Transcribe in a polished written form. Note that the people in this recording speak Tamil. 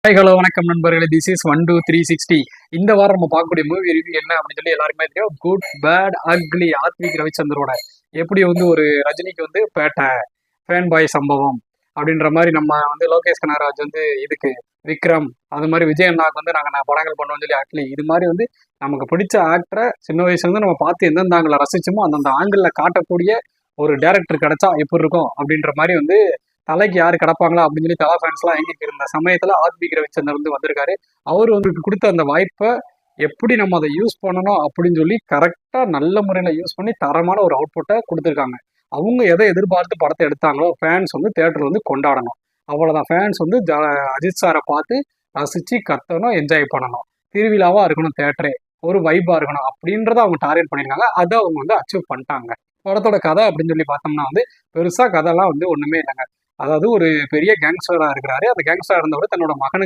ஹாய் ஹலோ வணக்கம் நண்பர்களே, திஸ் இஸ் 12360. இந்த வாரம் நம்ம பார்க்கக்கூடிய மூவி ரிவ்யூ என்ன அப்படின்னு சொல்லி எல்லாருமே தெரியும். Good bad ugly. ஆத்விக் ரவிச்சந்திரோட எப்படி ஒரு ரஜினிக்கு பேட்டை ஃபேன் பாய் சம்பவம் அப்படின்ற மாதிரி நம்ம லோகேஷ் கனகராஜ் இதுக்கு விக்ரம், அது மாதிரி விஜய் அண்ணாவுக்கு நாங்கள் படங்கள் பண்ணுவோம்னு சொல்லி அட்லி, இது மாதிரி நமக்கு பிடிச்ச ஆக்டரை சின்ன வயசுலேருந்து நம்ம பார்த்து எந்தெந்த ஆங்கிள் ரசிச்சோமோ அந்தந்த ஆங்கிளில் காட்டக்கூடிய ஒரு டேரக்டர் கிடைச்சா எப்படி இருக்கும் அப்படின்ற மாதிரி தலைக்கு யாரு கிடப்பாங்களா அப்படின்னு சொல்லி தலா ஃபேன்ஸ்லாம் எங்கிட்டு இருந்த சமயத்துல ஆத்விக் ரவிச்சந்தர் வந்திருக்காரு. அவர் கொடுத்த அந்த வாய்ப்பை எப்படி நம்ம அதை யூஸ் பண்ணணும் அப்படின்னு சொல்லி கரெக்டா நல்ல முறையில யூஸ் பண்ணி தரமான ஒரு அவுட்புட்டை கொடுத்துருக்காங்க. அவங்க எதை எதிர்பார்த்து படத்தை எடுத்தாங்களோ ஃபேன்ஸ் தேட்டர் கொண்டாடணும். அவ்வளவுதான். ஃபேன்ஸ் அஜித் சாரை பார்த்து ரசிச்சு கத்தணும், என்ஜாய் பண்ணணும், திருவிழாவா இருக்கணும், தேட்டரே ஒரு வைபா இருக்கணும் அப்படின்றத அவங்க டார்கெட் பண்ணியிருக்காங்க. அதை அவங்க அச்சீவ் பண்ணிட்டாங்க. படத்தோட கதை அப்படின்னு சொல்லி பார்த்தோம்னா பெருசா கதைலாம் ஒண்ணுமே இல்லைங்க. அதாவது ஒரு பெரிய கேங்ஸ்டரா இருக்கிறாரு. அந்த கேங்ஸ்டரா இருந்தவர் தன்னோட மகனுக்கு